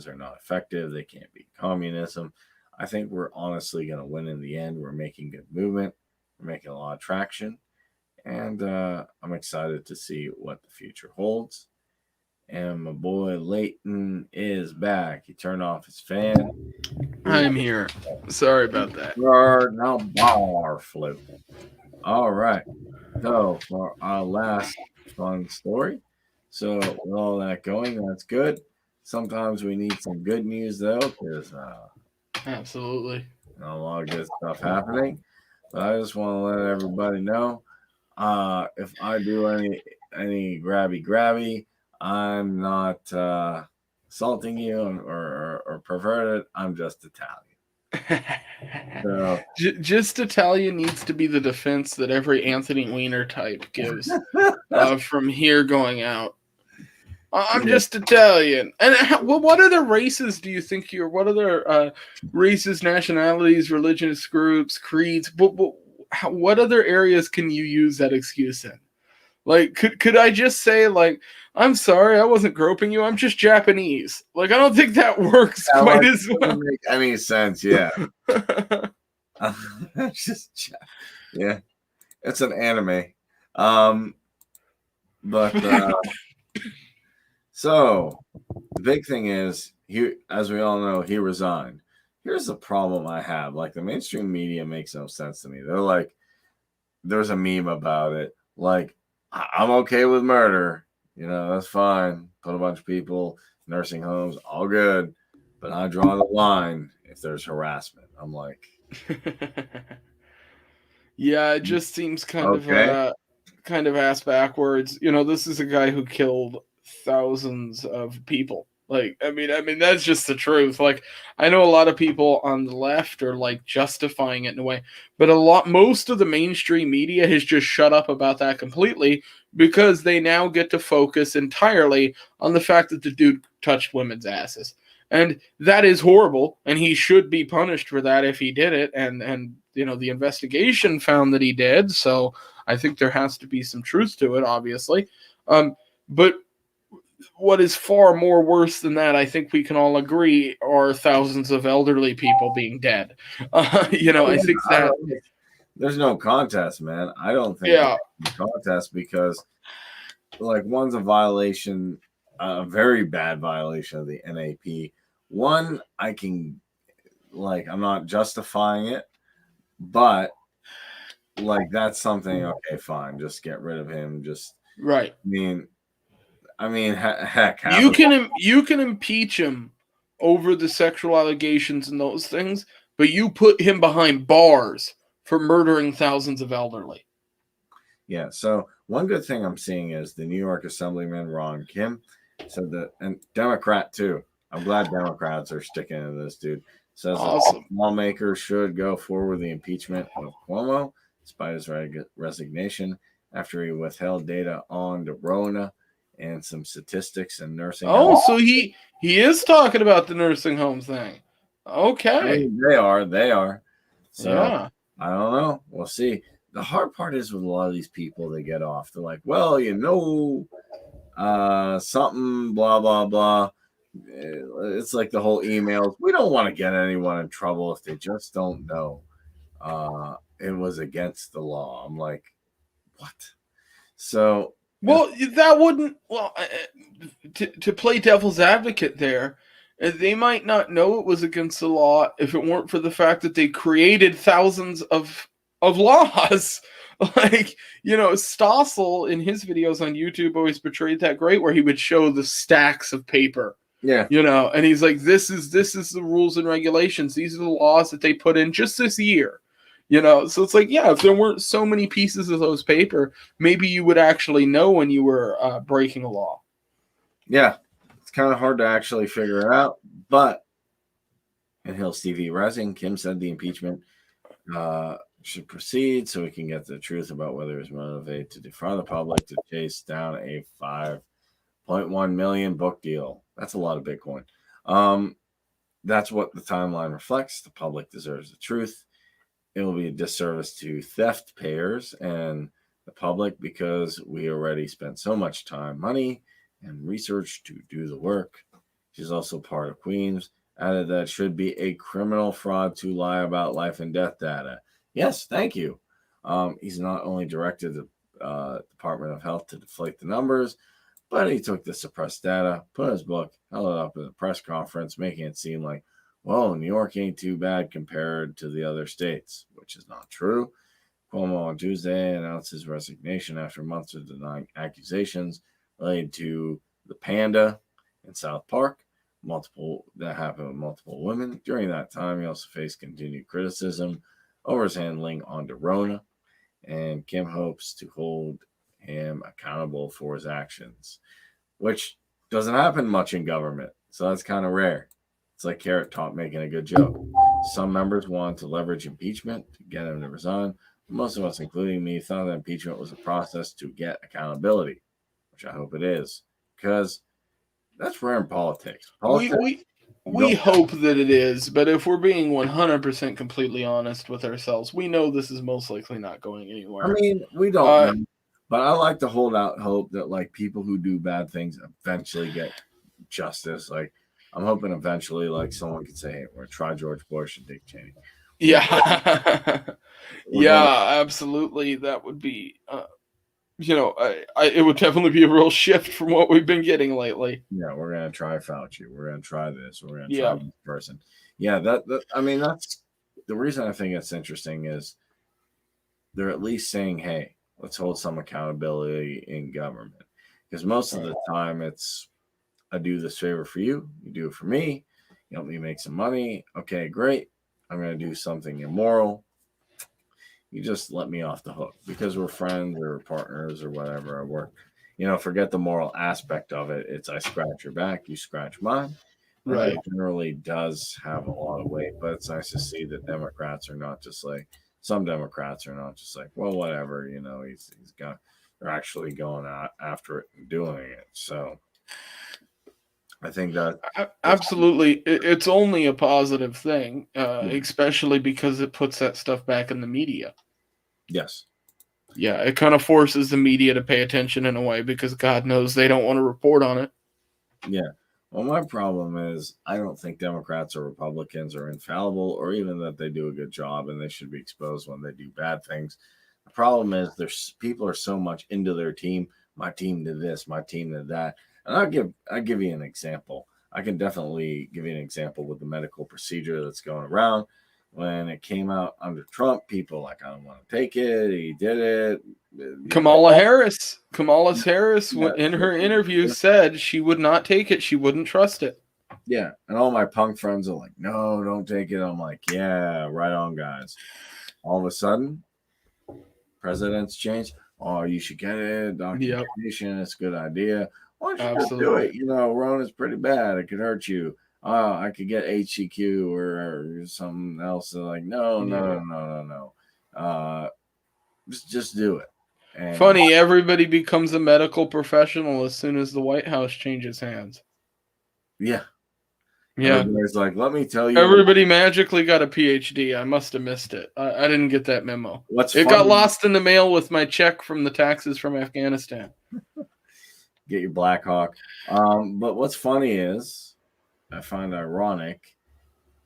are not effective. They can't beat communism. I think we're honestly going to win in the end. We're making good movement. We're making a lot of traction. And I'm excited to see what the future holds. And my boy Leighton is back. He turned off his fan. I'm here. Sorry about that. Now bar flip. All right. So for our last fun story. So with all that going, that's good. Sometimes we need some good news though, because Absolutely. a lot of good stuff happening. But I just want to let everybody know, if I do any grabby, I'm not assaulting you or perverted. I'm just Italian. So, just Italian needs to be the defense that every Anthony Weiner type gives from here going out. I'm just Italian. And what other races do you think you're? What other races, nationalities, religious groups, creeds? What other areas can you use that excuse in? Like, could I just say, like, I'm sorry, I wasn't groping you. I'm just Japanese. Like, I don't think that works quite as well. Doesn't make any sense. Yeah. Yeah. It's an anime. But so the big thing is, he, as we all know, he resigned. Here's the problem I have. Like, the mainstream media makes no sense to me. They're like, there's a meme about it. Like, I'm okay with murder. That's fine. Put a bunch of people in nursing homes, all good. But I draw the line if there's harassment. I'm like, yeah, it just seems kind of ass backwards. This is a guy who killed thousands of people. Like, I mean, that's just the truth. Like, I know a lot of people on the left are like justifying it in a way, but most of the mainstream media has just shut up about that completely because they now get to focus entirely on the fact that the dude touched women's asses. And that is horrible, and he should be punished for that if he did it. And the investigation found that he did, so I think there has to be some truth to it, obviously. But what is far more worse than that, I think we can all agree, are thousands of elderly people being dead. I think that there's no contest, man. I don't think there's no contest because, like, one's a violation, a very bad violation of the NAP. One, I can, like, I'm not justifying it, but like, that's something. Okay, fine, just get rid of him. Just right. I mean, heck, you can impeach him over the sexual allegations and those things, but you put him behind bars for murdering thousands of elderly. Yeah. So one good thing I'm seeing is the New York Assemblyman Ron Kim said that, and Democrat too, I'm glad Democrats are sticking to this, dude. Says Awesome. that lawmakers should go forward with the impeachment of Cuomo, despite his resignation after he withheld data on the Rona and some statistics and nursing. Oh, so he is talking about the nursing home thing. Okay. I mean, they are. So Yeah. I don't know. We'll see. The hard part is with a lot of these people, they get off. They're like, well, something, blah, blah, blah. It's like the whole emails. We don't want to get anyone in trouble if they just don't know it was against the law. I'm like, what? So, Well, that wouldn't. Well, to play devil's advocate there, they might not know it was against the law if it weren't for the fact that they created thousands of laws. Like, Stossel in his videos on YouTube always portrayed that great, where he would show the stacks of paper. yeah, And he's like, this is the rules and regulations. These are the laws that they put in just this year. So it's like, yeah, if there weren't so many pieces of those paper, maybe you would actually know when you were breaking a law. Yeah, it's kind of hard to actually figure it out. But in Hill's TV Rising, Kim said the impeachment should proceed so we can get the truth about whether it was motivated to defraud the public to chase down a 5.1 million book deal. That's a lot of Bitcoin. That's what the timeline reflects. The public deserves the truth. It will be a disservice to theft payers and the public because we already spent so much time, money, and research to do the work. She's also part of Queens, added that it should be a criminal fraud to lie about life and death data. Yes, thank you. He's not only directed the Department of Health to deflate the numbers, but he took the suppressed data, put in his book, held it up at a press conference, making it seem like, well, New York ain't too bad compared to the other states, which is not true. Cuomo on Tuesday announced his resignation after months of denying accusations related to the panda in South Park. That happened with multiple women. During that time, he also faced continued criticism over his handling on the Rona, and Kim hopes to hold him accountable for his actions, which doesn't happen much in government, so that's kind of rare. It's like Carrot Top making a good joke. Some members wanted to leverage impeachment to get him to resign. Most of us, including me, thought that impeachment was a process to get accountability, which I hope it is, because that's rare in politics. We hope that it is, but if we're being 100% completely honest with ourselves, we know this is most likely not going anywhere. I mean, we don't know, but I like to hold out hope that like people who do bad things eventually get justice. Like, I'm hoping eventually, like, someone could say, hey, we're going to try George Bush and Dick Cheney. Yeah. Absolutely. That would be, it would definitely be a real shift from what we've been getting lately. Yeah, we're going to try Fauci. We're going to try this. We're going to try this person. Yeah, that's the reason I think it's interesting is they're at least saying, hey, let's hold some accountability in government. Because most of the time it's, I do this favor for you, you do it for me, you help me make some money. Okay, great. I'm going to do something immoral. You just let me off the hook because we're friends or partners or whatever. I work, forget the moral aspect of it. It's I scratch your back, you scratch mine. Right. It generally does have a lot of weight, but it's nice to see that Democrats are not just like, some Democrats are not just like, well, whatever, they're actually going after it and doing it. So I think that absolutely, it's only a positive thing, especially because it puts that stuff back in the media. Yes. Yeah, it kind of forces the media to pay attention in a way because God knows they don't want to report on it. Yeah. Well, my problem is I don't think Democrats or Republicans are infallible or even that they do a good job and they should be exposed when they do bad things. The problem is people are so much into their team. My team did this, my team did that. And I'll give you an example. I can definitely give you an example with the medical procedure that's going around. When it came out under Trump, people like, I don't want to take it. He did it. Kamala Harris in her interview said she would not take it. She wouldn't trust it. Yeah. And all my punk friends are like, no, don't take it. I'm like, yeah, right on, guys. All of a sudden, presidents change. Oh, you should get it. Documentation, it's a good idea. Why don't you just do it? You know, Rona's pretty bad. It could hurt you. I could get HCQ or something else. They're like, no. Just do it. And funny, everybody becomes a medical professional as soon as the White House changes hands. Yeah. Yeah. Everybody's like, let me tell you. Everybody magically got a PhD. I must have missed it. I didn't get that memo. It got lost in the mail with my check from the taxes from Afghanistan. Get your Black Hawk. But what's funny is, I find ironic,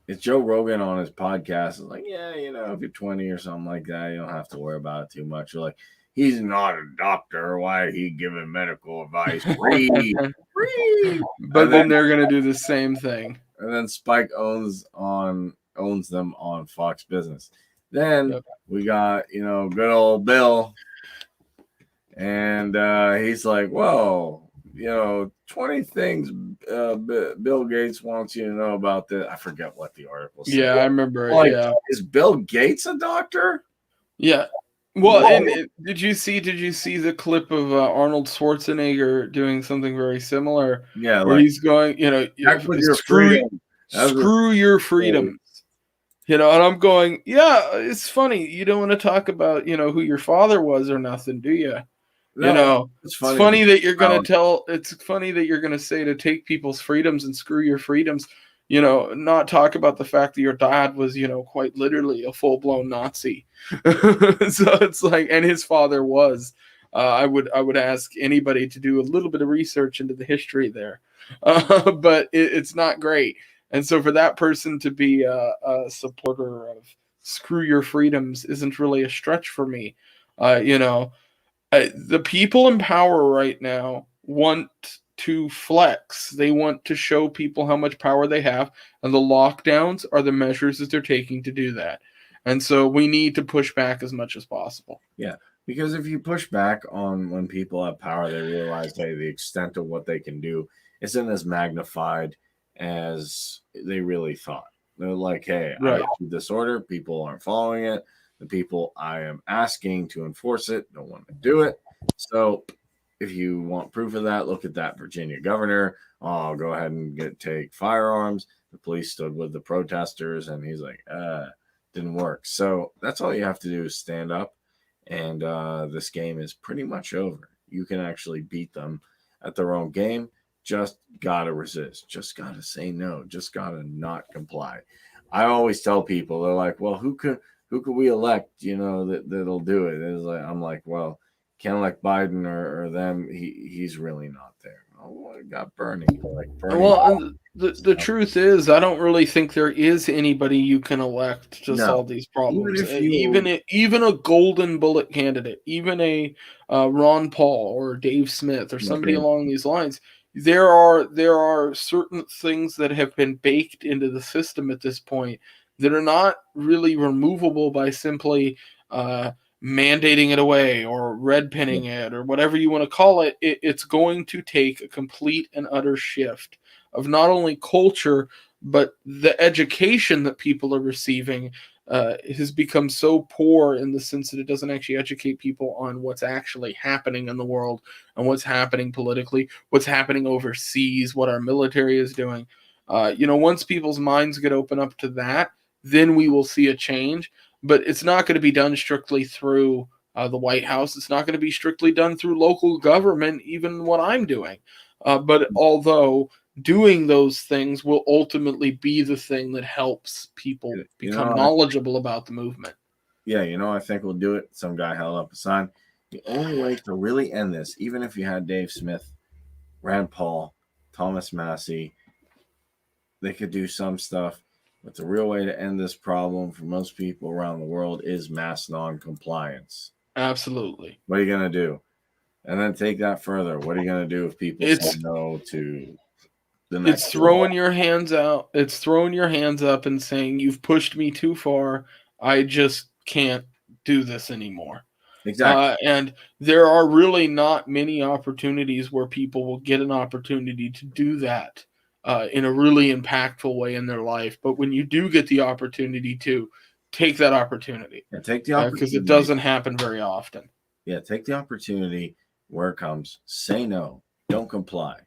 it's Joe Rogan on his podcast. It's like, yeah, you know, if you're 20 or something like that, you don't have to worry about it too much. You're like, he's not a doctor. Why is he giving medical advice? Free. But then they're going to do the same thing. And then Spike owns them on Fox Business. Then we got, you know, good old Bill. And he's like, whoa, you know, 20 things Bill Gates wants you to know about this. I forget what the article said. Yeah, I remember it. Like, yeah. Is Bill Gates a doctor? Yeah. Well, and did you see the clip of Arnold Schwarzenegger doing something very similar? Yeah, where he's going, you know, screw your freedoms. You know, and I'm going, yeah, it's funny. You don't want to talk about, you know, who your father was or nothing, do you? No, you know, it's funny that you're going to it's funny that you're going to say to take people's freedoms and screw your freedoms, you know, not talk about the fact that your dad was, you know, quite literally a full-blown Nazi. So it's like, and his father was. I would ask anybody to do a little bit of research into the history there, but it's not great. And so for that person to be a supporter of screw your freedoms isn't really a stretch for me. You know, the people in power right now want to flex. They want to show people how much power they have, and the lockdowns are the measures that they're taking to do that. And so we need to push back as much as possible. Yeah, because if you push back on when people have power, they realize, hey, the extent of what they can do isn't as magnified as they really thought. They're like, hey, I issued this order, people aren't following it. The people I am asking to enforce it don't want to do it. So if you want proof of that, look at that Virginia governor. Oh, go ahead and take firearms. The police stood with the protesters, and he's like, didn't work. So that's all you have to do is stand up, and this game is pretty much over. You can actually beat them at their own game. Just gotta resist. Just gotta say no. Just gotta not comply. I always tell people, they're like, well, who could we elect, you know, that'll do it? It's like, I'm like, well, can't elect Biden or them. He's really not there. Oh, I got Bernie. Like Bernie. Well, the truth is, I don't really think there is anybody you can elect to solve these problems. Even a golden bullet candidate, even a Ron Paul or Dave Smith or somebody along these lines. There are certain things that have been baked into the system at this point that are not really removable by simply mandating it away or red pinning it or whatever you want to call it. It's going to take a complete and utter shift of not only culture, but the education that people are receiving has become so poor in the sense that it doesn't actually educate people on what's actually happening in the world and what's happening politically, what's happening overseas, what our military is doing. You know, once people's minds get open up to that, then we will see a change. But it's not going to be done strictly through the White House. It's not going to be strictly done through local government, even what I'm doing. But although doing those things will ultimately be the thing that helps people become knowledgeable about the movement. Yeah, you know, I think we'll do it. Some guy held up a sign. The only way to really end this, even if you had Dave Smith, Rand Paul, Thomas Massey, they could do some stuff. But the real way to end this problem for most people around the world is mass non-compliance. Absolutely. What are you going to do? And then take that further. What are you going to do if people say no to the next? It's throwing your hands out. It's throwing your hands up and saying, you've pushed me too far. I just can't do this anymore. Exactly. And there are really not many opportunities where people will get an opportunity to do that in a really impactful way in their life. But when you do get the opportunity to, take that opportunity. Yeah, take the opportunity. Because it doesn't happen very often. Yeah, take the opportunity where it comes. Say no. Don't comply.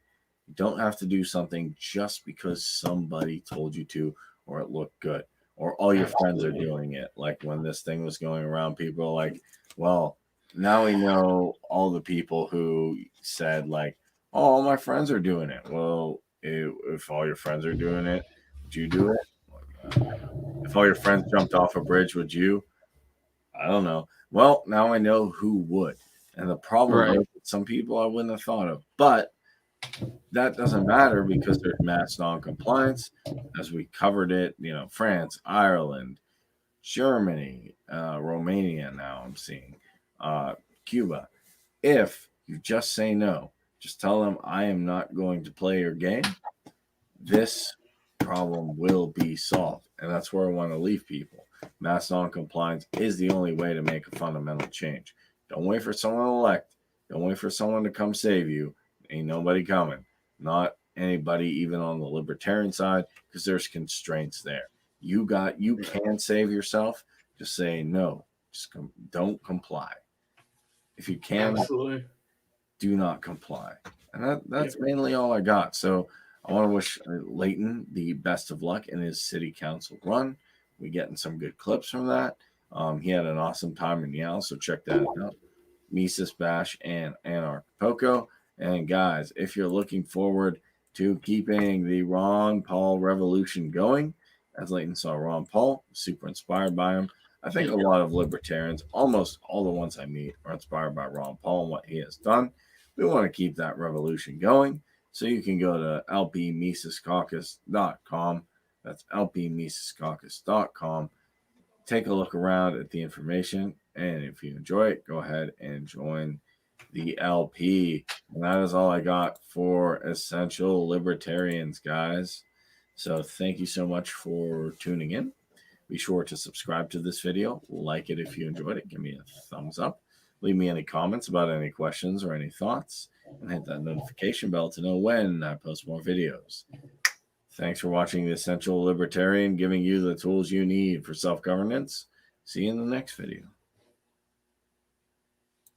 You don't have to do something just because somebody told you to, or it looked good, or all your friends are doing it. Like when this thing was going around, people are like, well, now we know all the people who said like, oh, all my friends are doing it. Well, if all your friends are doing it, would you do it? If all your friends jumped off a bridge, would you? I don't know. Well, now I know who would. And the problem is that some people I wouldn't have thought of. But that doesn't matter because there's mass non-compliance, as we covered it. You know, France, Ireland, Germany, Romania. Now I'm seeing Cuba. If you just say no, just tell them I am not going to play your game. This problem will be solved, and that's where I want to leave people. Mass non-compliance is the only way to make a fundamental change. Don't wait for someone to elect. Don't wait for someone to come save you. Ain't nobody coming. Not anybody, even on the libertarian side, because there's constraints there. You can save yourself. Just say no. Just don't comply. If you can, do not comply. And that's mainly all I got. So I want to wish Leighton the best of luck in his city council run. We're getting some good clips from that. He had an awesome time in Yale, so check that out. Mises Bash and Anarch Poco. And guys, if you're looking forward to keeping the Ron Paul revolution going, as Leighton saw Ron Paul, super inspired by him. I think a lot of libertarians, almost all the ones I meet, are inspired by Ron Paul and what he has done. We want to keep that revolution going. So you can go to lpmisescaucus.com. That's lpmisescaucus.com. Take a look around at the information. And if you enjoy it, go ahead and join the LP. And that is all I got for Essential Libertarians, guys. So thank you so much for tuning in. Be sure to subscribe to this video. Like it if you enjoyed it. Give me a thumbs up. Leave me any comments about any questions or any thoughts. And hit that notification bell to know when I post more videos. Thanks for watching the Essential Libertarian, giving you the tools you need for self-governance. See you in the next video.